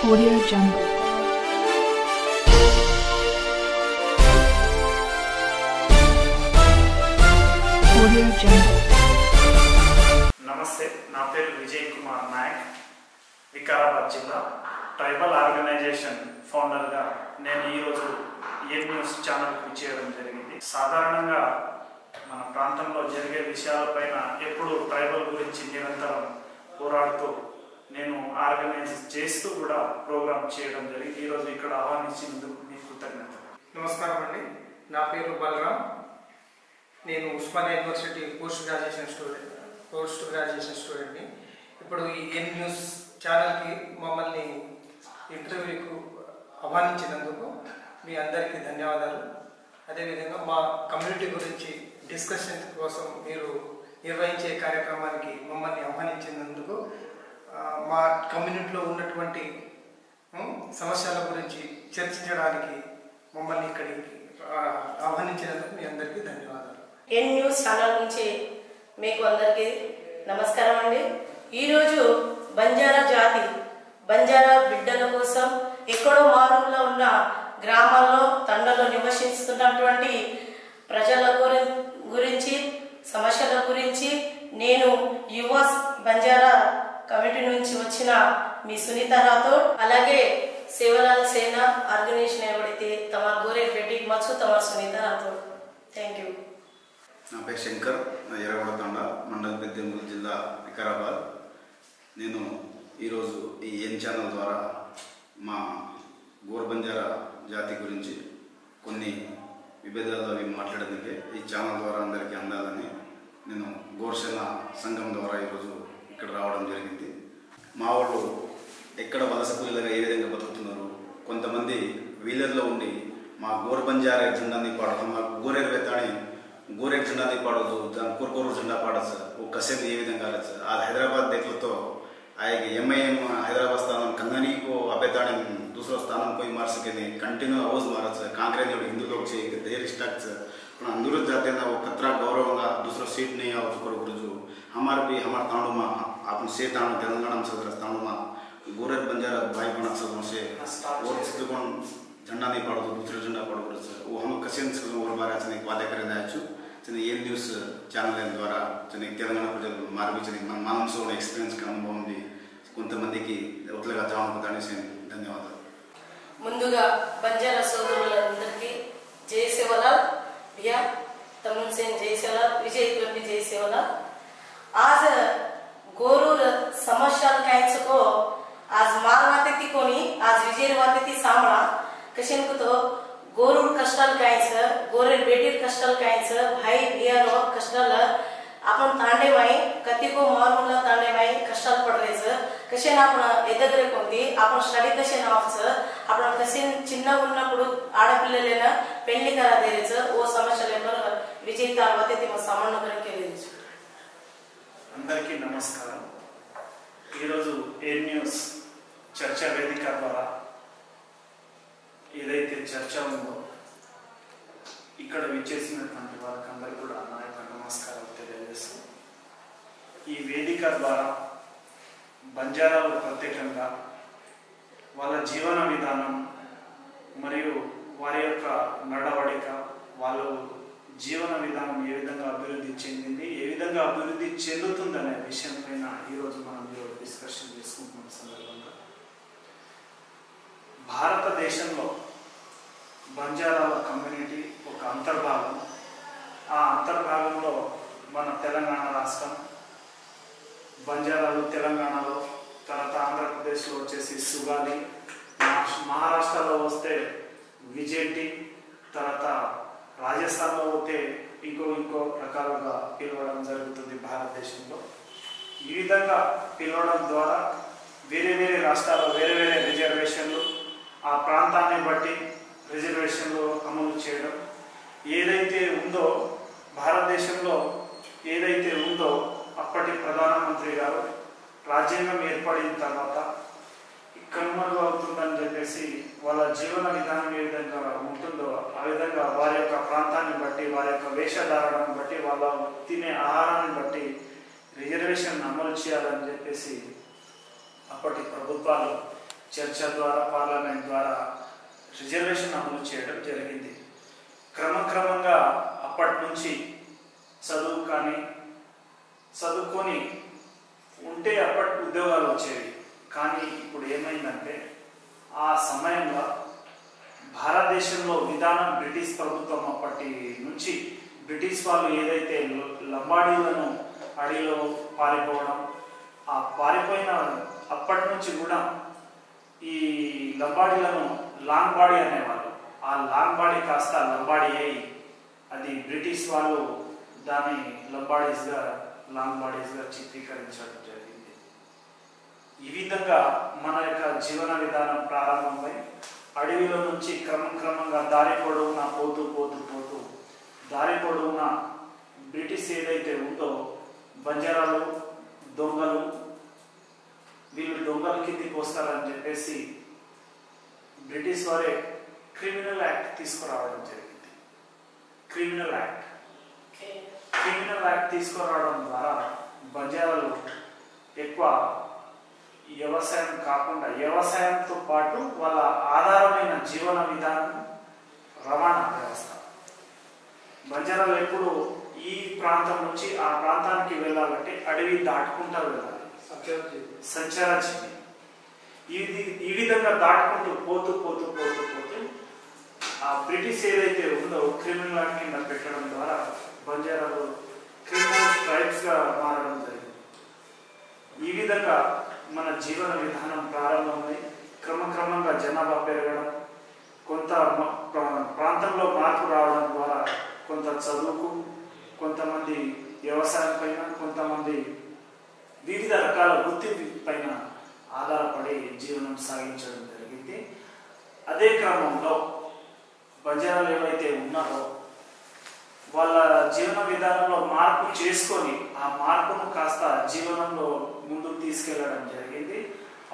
Audio Jungle. Audio Jungle. నమస్తే, నా పేరు విజయ్ కుమార్ నాయక్. వికారాబాద్ జిల్లా ట్రైబల్ ఆర్గనైజేషన్ ఫౌండర్గా నేను ఈరోజు ఏం న్యూస్ ఛానల్కి చేయడం జరిగింది. సాధారణంగా మన ప్రాంతంలో జరిగే విషయాలపైన ఎప్పుడు ట్రైబల్ గురించి నిరంతరం పోరాడుతూ నేను ఆర్గనైజ్ చేస్తూ కూడా ప్రోగ్రామ్ చేయడం జరిగింది. ఈరోజు ఇక్కడ ఆహ్వానించినందుకు మీకు కృతజ్ఞతలు. నమస్కారం అండి, నా పేరు బలరామ్. నేను ఉస్మానియా యూనివర్సిటీ పోస్ట్ గ్రాడ్యుయేషన్ స్టూడెంట్ని. ఇప్పుడు ఈ ఎన్ న్యూస్ ఛానల్కి మమ్మల్ని ఇంటర్వ్యూకు ఆహ్వానించినందుకు మీ అందరికీ ధన్యవాదాలు. అదేవిధంగా మా కమ్యూనిటీ గురించి డిస్కషన్ కోసం మీరు నిర్వహించే కార్యక్రమానికి మమ్మల్ని ఆహ్వానించినందుకు, మా కమ్యూనిటీలో ఉన్నటువంటి సమస్యల గురించి చర్చించడానికి మమ్మల్ని ఇక్కడికి ఆహ్వానించినందుకు మీ అందరికీ ధన్యవాదాలు. ఎన్ న్యూస్ ఛానల్ నుంచి మీకు అందరికీ నమస్కారం అండి. ఈరోజు బంజారా జాతి, బంజారా బిడ్డల కోసం ఎక్కడో మారుమూల ఉన్న గ్రామాల్లో తండలో నివసిస్తున్నటువంటి ప్రజల గురించి సమస్యల గురించి నేను యువ బంజారా కమిటీ నుంచి వచ్చిన మీ సునీత రాథోడ్, అలాగే సేవలాల్ సేనా ఆర్గనైజేషన్ ఎవరైతే తమ గోరే బేటీ మచ్చు తమ సునీత రాథోడ్. Thank you. నా పేరు శంకర్, ఎర్రగొండ మండల్ పెద్దెంగుల జిల్లా వికారాబాద్. నేను ఈరోజు ఈ ఎన్ ఛానల్ ద్వారా మా గోర్ బంజారా జాతి గురించి కొన్ని విభేదాలు అవి మాట్లాడడానికి ఈ ఛానల్ ద్వారా అందరికీ అందాలని నేను గోర్సేన సంఘం ద్వారా ఈరోజు ఇక్కడ రావడం జరిగింది. మా వాళ్ళు ఎక్కడ వలస కూలీలుగా ఏ విధంగా బతుకుతున్నారు, కొంతమంది వీలర్లో ఉండి మా గోర్ బంజారా జెండాని పాడతాం, మా గోరేరు వెత్తాని గోరేరు జెండాని పాడదు, దాని కోరుకోరు జెండా పాడచ్చు, ఒక కసేపు ఏ విధంగా ఆడచ్చు. ఆ హైదరాబాద్ देखलतो आएगी एमआईएम हैदराबाद स्थान कंगनी को अबेताने दूसरा स्थान कोई मार सके नहीं, कंटिन्यू आवाज मारच कांग्रेस ने हिंदू लोग से देर स्टार्ट अंदर जाते ना वो खतरा गौरव दूसरा सीट नहीं आओ तो गुरुजू हमारे भी हमारे तांडू में अपन से तांडू तेलंगाना में सदर तांडू में गोरेर बंजारा भाई बना सदर से और सिद्धकोण झंडा नहीं पड़ो तो दूसरे झंडा पड़ो वो हम कसियंस और बारे चने वादे करें आयु चने एन न्यूस ఛానల్ ద్వారా చని తెలంగాణ ప్రజలు మార్పించని మన మనసు ఎక్స్‌పీరియన్స్ అనుభవం ఉంది కొంతమందికి ఉట్లగా జామకుతానేసి ధన్యవాదాలు. ముందుగా బంజారా సోదరులందరికీ జై సేవలాల్ भैया तमन सेन जय सेवलाल, विजय भी जय सेवलाल. आज गोरूर समस्या कायच को आज मार वाते ती कोणी आज विजय वाते ती सामळा कशेन को तो गोरूर कष्टाल कायच गोरे बेटीर कष्टाल कायच भाई बियानो कष्टाल आपण तांडे माई कती को मारमुला तांडे माई कष्टाल पडरेच कशेन आपण एदगरे कोंदी आपण स्टडी कशेन ऑफच आपण कशेन చిన్న ఉన్నప్పుడు ఆడపిల్లలేన పెళ్లి కరా దేరేच ఓ సమస్యలేమో విజయ్ తావతే తి సమానకరం కేలేచ్చు. అందరికీ నమస్కారం. ఈరోజు ఏ న్యూస్ చర్చా వేదిక ద్వారా ఏదైతే చర్చ ఉందో ఇక్కడ విచ్చేసినటువంటి వారికి అందరికీ కూడా నా యొక్క నమస్కారం తెలియజేస్తూ, ఈ వేదిక ద్వారా బంజారాలు ప్రత్యేకంగా వాళ్ళ జీవన విధానం మరియు వారి యొక్క నడవడిక, వాళ్ళు జీవన విధానం ఏ విధంగా అభివృద్ధి చెందింది, ఏ విధంగా అభివృద్ధి చెందుతుందనే విషయం పైన ఈరోజు మనం డిస్కషన్ చేసుకుంటున్న సందర్భంగా భారతదేశంలో బంజారాల కమ్యూనిటీ ఒక అంతర్భాగం. ఆ అంతర్భాగంలో మన తెలంగాణ రాష్ట్రం, బంజారాలు తెలంగాణలో, తర్వాత ఆంధ్రప్రదేశ్లో వచ్చేసి సుగాలి, మహారాష్ట్రలో వస్తే విజేటి, తర్వాత రాజస్థాన్లో పోతే ఇంకో రకాలుగా పిలవడం జరుగుతుంది భారతదేశంలో. ఈ విధంగా పిలవడం ద్వారా వేరే వేరే రాష్ట్రాల్లో వేరే వేరే రిజర్వేషన్లు, ఆ ప్రాంతాన్ని బట్టి రిజర్వేషన్లు అమలు చేయడం, ఏదైతే ఉందో భారతదేశంలో ఏదైతే ఉందో అప్పటి ప్రధానమంత్రి గారు రాజ్యాంగం ఏర్పడిన తర్వాత కనుమరుగవుతుందని చెప్పేసి వాళ్ళ జీవన విధానం ఏ విధంగా ఉంటుందో ఆ విధంగా వారి యొక్క ప్రాంతాన్ని బట్టి, వారి యొక్క వేషధారణను బట్టి, వాళ్ళ తినే ఆహారాన్ని బట్టి రిజర్వేషన్ అమలు చేయాలని చెప్పేసి అప్పటి ప్రభుత్వాలు చర్చ ద్వారా పార్లమెంట్ ద్వారా రిజర్వేషన్ అమలు చేయడం జరిగింది. క్రమక్రమంగా అప్పటి నుంచి చదువుకొని ఉంటే అప్పటి ఉద్యోగాలు వచ్చేవి. కానీ ఇప్పుడు ఏమైందంటే ఆ సమయంలో భారతదేశంలో విధానం బ్రిటిష్ ప్రభుత్వం అప్పటి నుంచి బ్రిటిష్ వాళ్ళు ఏదైతే లంబాడీలను అడవిలో పారిపోవడం, ఆ పారిపోయిన అప్పటి నుంచి కూడా ఈ లంబాడీలను లాంగ్ బాడీ అనేవాళ్ళు. ఆ లాంగ్ బాడీ కాస్త లంబాడీ అయి అది బ్రిటిష్ వాళ్ళు దాన్ని లాంగ్ బాడీస్గా చిత్రీకరించడం జరిగింది. ఈ విధంగా మన యొక్క జీవన విధానం ప్రారంభమై అడవిలో నుంచి క్రమంగా దారి పొడవునా పోతూ దారి పొడవునా బ్రిటిష్ ఏదైతే ఉందో బంజారాలు దొంగలు వీళ్ళు దొంగల కిందికి వస్తారని చెప్పేసి బ్రిటిష్ వారే క్రిమినల్ యాక్ట్ తీసుకురావడం జరిగింది. క్రిమినల్ యాక్ట్ తీసుకురావడం ద్వారా బంజారాలు ఎక్కువ వ్యవసాయం కాకుండా వ్యవసాయంతో పాటు వాళ్ళ ఆధారమైన జీవన విధానం రవాణా వ్యవస్థ. బంజారాలు ఎప్పుడు ఈ ప్రాంతం నుంచి ఆ ప్రాంతానికి వెళ్ళాలంటే అడవి దాటుకుంటూ వెళ్ళాలి, సంచారజీవి. ఈ విధంగా దాటుకుంటూ పోతూ ఆ బ్రిటిష్ ఏదైతే ఉందో క్రిమినల్ యాక్ట్ కింద పెట్టడం ద్వారా బంజారాలు క్రిమినల్ ట్రైబ్స్ గా మారడం జరిగింది. ఈ విధంగా మన జీవన విధానం ప్రారంభమై క్రమంగా జనాభా పెరగడం, కొంత ప్రాంతంలో మార్పు రావడం ద్వారా కొంత చదువుకు, కొంతమంది వ్యవసాయం పైన, కొంతమంది వివిధ రకాల వృత్తి పైన ఆధారపడి జీవనం సాగించడం జరిగింది. అదే క్రమంలో బంజారాలు ఏవైతే ఉన్నారో వాళ్ళ జీవన విధానంలో మార్పు చేసుకొని ఆ మార్పును కాస్త జీవనంలో ముందుకు తీసుకెళ్లడం జరిగింది.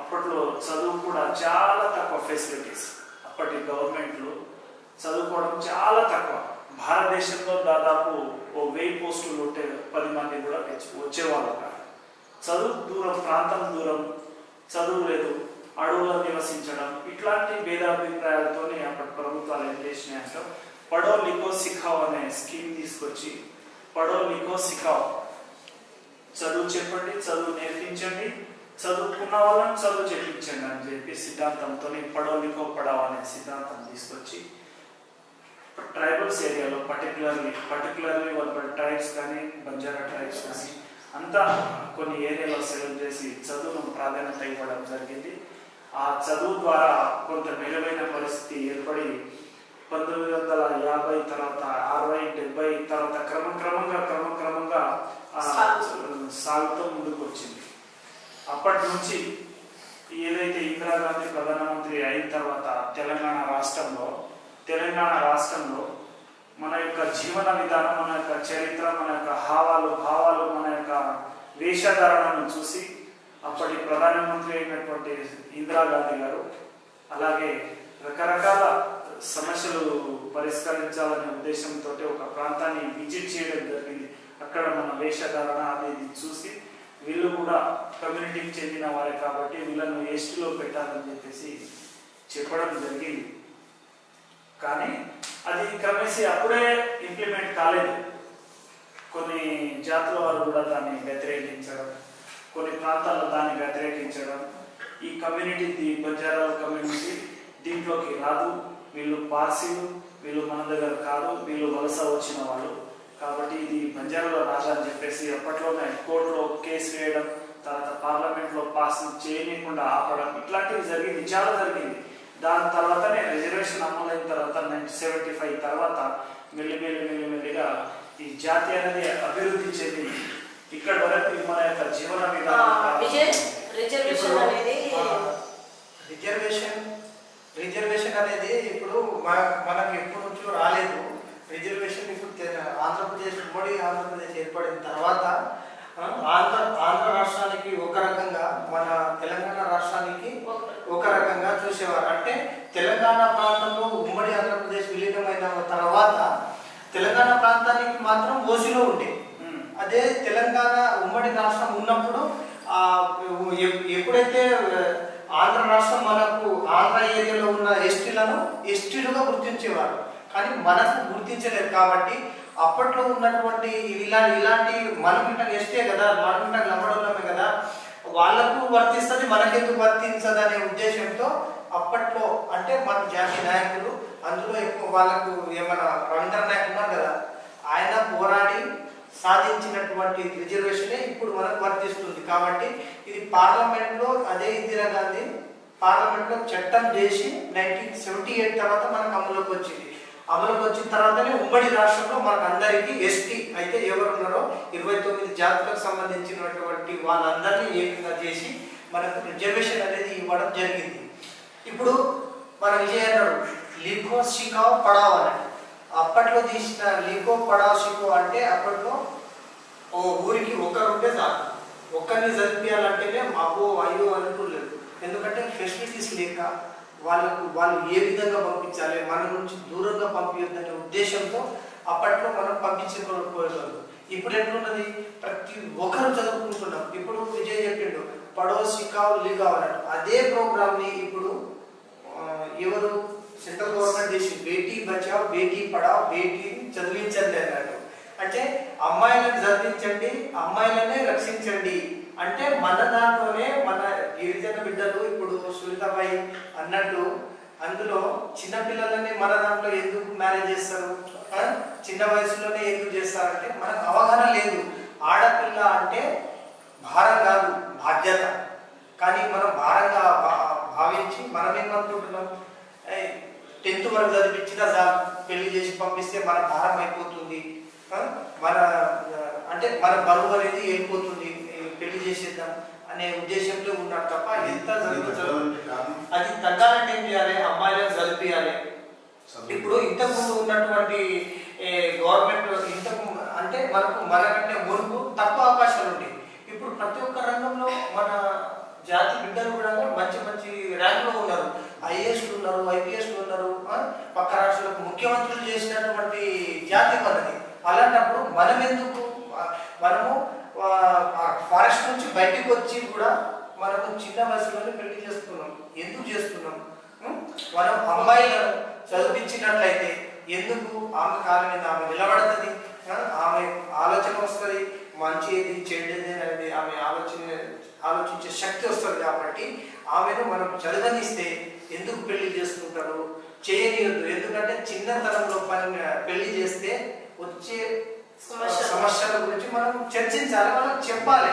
అప్పట్లో చదువు కూడా చాలా తక్కువ ఫెసిలిటీస్, అప్పటి గవర్నమెంట్లు చదువుకోవడం చాలా తక్కువ. భారతదేశంలో దాదాపు 1000 పోస్టులు ఉంటే 10 మంది కూడా వచ్చేవాళ్ళు కాదు. చదువు ప్రాంతం దూరం, చదువు లేదు, అడవుల్లో నివసించడం, ఇట్లాంటి భేదాభిప్రాయాలతోనే అప్పటి ప్రభుత్వాలు ఏం చేసినాయంటే పడో లిఖో సిఖావ్ అనే స్కీమ్ తీసుకొచ్చి పడో లిఖో సిఖావ్, చదువు చెప్పండి, చదువు నేర్పించండి, చదువుకున్న వాళ్ళని చదువు చెప్పించండి అని చెప్పి సిద్ధాంతంతో పడో లిఖో పడావ్ అనే సిద్ధాంతం తీసుకొచ్చి ట్రైబల్స్ ఏరియాలో పర్టికులర్లీ వాళ్ళ ట్రైబ్స్ కానీ బంజారా ట్రైబ్స్ కానీ అంతా కొన్ని ఏరియాలో సెలెక్ట్ చేసి చదువును ప్రాధాన్యత ఇవ్వడం జరిగింది. ఆ చదువు ద్వారా కొంత మెరుగైన పరిస్థితి ఏర్పడి 1950 తర్వాత 60, 70 తర్వాత క్రమంగా సాగుతూ ముందుకు వచ్చింది. అప్పటి నుంచి ఏదైతే ఇందిరాగాంధీ ప్రధానమంత్రి అయిన తర్వాత తెలంగాణ రాష్ట్రంలో మన యొక్క జీవన విధానం, మన యొక్క చరిత్ర, మన యొక్క భావాలు, మన యొక్క వేషధారణను చూసి అప్పటి ప్రధానమంత్రి అయినటువంటి ఇందిరాగాంధీ గారు అలాగే రకరకాల సమస్యలు పరిష్కరించాలనే ఉద్దేశంతో ఒక ప్రాంతాన్ని విజిట్ చేయడం జరిగింది. అక్కడ మన వేషధారణ అది చూసి వీళ్ళు కూడా కమ్యూనిటీకి చెందిన వారే కాబట్టి వీళ్ళను ఎస్టీలో పెట్టాలని చెప్పేసి చెప్పడం జరిగింది. కానీ అది క్రమేసి అప్పుడే ఇంప్లిమెంట్ కాలేదు. కొన్ని జాతుల వారు కూడా దాన్ని వ్యతిరేకించడం, కొన్ని ప్రాంతాల్లో దాన్ని వ్యతిరేకించడం, ఈ కమ్యూనిటీ బంజారా కమ్యూనిటీ దీంట్లోకి రాదు, వీళ్ళు పార్సీలు, వీళ్ళు మన దగ్గర కాదు, వీళ్ళు వలస వచ్చిన వాళ్ళు కాబట్టి ఇది బంజారాలో రాదని చెప్పేసి అప్పట్లోనే కోర్టులో కేసు వేయడం, తర్వాత పార్లమెంట్లో పాస్ చేయకుండా ఆపడం, ఇట్లాంటివి చాలా జరిగింది. దాని తర్వాతనే రిజర్వేషన్ అమలైన తర్వాత 1975 తర్వాత మెల్లిమెల్లిగా ఈ జాతి అనేది అభివృద్ధి చెందింది. ఇక్కడ వరకు మన యొక్క జీవన విధానం రిజర్వేషన్ అనేది ఇప్పుడు మనకు ఎప్పటి నుంచో రాలేదు. రిజర్వేషన్ ఇప్పుడు ఆంధ్రప్రదేశ్ ఉమ్మడి ఆంధ్రప్రదేశ్ ఏర్పడిన తర్వాత ఆంధ్ర రాష్ట్రానికి ఒక రకంగా, మన తెలంగాణ రాష్ట్రానికి ఒక రకంగా చూసేవారు. అంటే తెలంగాణ ప్రాంతంలో ఉమ్మడి ఆంధ్రప్రదేశ్ విలీనమైన తర్వాత తెలంగాణ ప్రాంతానికి మాత్రం ఓసీలో ఉండే, అదే తెలంగాణ ఉమ్మడి రాష్ట్రం ఉన్నప్పుడు ఎప్పుడైతే ఆంధ్ర రాష్ట్రం మనకు ఆంధ్ర ఏరియాలో ఉన్న ఎస్టీలను ఎస్టీలుగా గుర్తించేవారు, కానీ మనకు గుర్తించలేదు. కాబట్టి అప్పట్లో ఉన్నటువంటి ఇలాంటి మనకుంటాం ఎస్టే కదా, మనకుంటాం లంబడోళ్ళమే కదా, వాళ్ళకు వర్తిస్తుంది మనకెందుకు వర్తించదు అనే ఉద్దేశంతో అప్పట్లో అంటే మన జాతీయ నాయకులు అందులో ఎక్కువ వాళ్ళకు ఏమన్నా రవీంద్ర నాయక్ ఉన్నారు కదా, ఆయన పోరాడి సాధించినటువంటి రిజర్వేషనే ఇప్పుడు మనకు వర్తిస్తుంది. కాబట్టి ఇది పార్లమెంట్లో అదే ఇందిరాగాంధీ పార్లమెంట్లో చట్టం చేసి 1978 తర్వాత మనకు అమలులోకి వచ్చింది. అమలులోకి వచ్చిన తర్వాతనే ఉమ్మడి రాష్ట్రంలో మనకు అందరికీ ఎస్టీ అయితే ఎవరు ఉన్నారో 29 జాతులకు సంబంధించినటువంటి వాళ్ళందరినీ ఏకంగా చేసి మనకు రిజర్వేషన్ అనేది ఇవ్వడం జరిగింది. ఇప్పుడు మన విజయ్ అన్నాడు లిఖో సిఖావ్ పడావ్ అని. అప్పట్లో తీసిన లిఖో పడావ్ సిఖో అంటే అప్పట్లో ఓ ఊరికి ఒక్కరుంటే చాలు, ఒక్కరిని చదివించాలంటేనే మాకు అయ్యో అనుకోలేదు. ఎందుకంటే ఫెసిలిటీస్ లేక వాళ్ళు ఏ విధంగా పంపించాలి, మన నుంచి దూరంగా పంపించద్దనే ఉద్దేశంతో అప్పట్లో మనం పంపించుకోలేకపోయేవాళ్ళు. ఇప్పుడు ఎట్లున్నది, ప్రతి ఒక్కరు చదువుకుంటున్నాం. ఇప్పుడు విజయ్ చెప్పిండు పడో సిఖావ్ లిఖావ్ అన్నట్టు, అదే ప్రోగ్రామ్ని ఇప్పుడు ఎవరు సెంట్రల్ గవర్నమెంట్ చేసి బేటీ బచావ్ బేటీ పడావ్ బేటీని చదివించండి అన్నట్టు. అంటే అమ్మాయిలను చదివించండి, అమ్మాయిలనే రక్షించండి అంటే మన దాంట్లోనే మన గిరిజన బిడ్డలు ఇప్పుడు సునీతాబాయి అన్నట్టు అందులో చిన్నపిల్లలని మన దాంట్లో ఎందుకు మ్యారేజ్ చేస్తారు, చిన్న వయసులోనే ఎందుకు చేస్తారంటే మనకు అవగాహన లేదు. ఆడపిల్ల అంటే భారం కాదు, బాధ్యత. కానీ మనం భారంగా భావించి మనం ఏమనుకుంటున్నాం, 10th వరకు చదివించినా పెళ్లి చేసి పంపిస్తే మన భారం అయిపోతుంది, మన అంటే మన బరువు అనేది వెళ్ళిపోతుంది, పెళ్లి చేసేద్దాం అనే ఉద్దేశంలో ఉన్నారు తప్ప ఎంత అది తగ్గాలంటే ఏం చేయాలి, అమ్మాయిలకు చదివియాలి. ఇప్పుడు ఇంతకుముందు ఉన్నటువంటి గవర్నమెంట్ ఇంతకు అంటే మనకంటే మునుపు తక్కువ అవకాశాలు ఉండేవి. ఇప్పుడు ప్రతి ఒక్క రంగంలో మన జాతి బిడ్డలు కూడా మంచి మంచి ర్యాంకులో ఉన్నారు. ఐఏఎస్లు ఉన్నారు, ఐపీఎస్లు ఉన్నారు, పక్క రాష్ట్రాలకు ముఖ్యమంత్రులు చేసినటువంటి జాతి మనది. అలాంటప్పుడు మనము ఫారెస్ట్ నుంచి బయటకు వచ్చి కూడా మనము చిన్న వయసులోనే పెళ్లి చేస్తున్నాం. ఎందుకు చేస్తున్నాం? మనం అమ్మాయిలను చదివించినట్లయితే ఎందుకు ఆమె కాలం మీద ఆమె నిలబడుతుంది, ఆమె ఆలోచన వస్తుంది, మంచి ఏది చెడ్డది అనేది ఆమె ఆలోచించే శక్తి వస్తుంది. కాబట్టి ఆమెను మనం చదవనిస్తే ఎందుకు పెళ్లి చేసుకుంటారు, చేయనియొద్దు. ఎందుకంటే చిన్నతనంలో పెళ్లి చేస్తే వచ్చే సమస్యల గురించి మనం చర్చించాలి, మనం చెప్పాలి.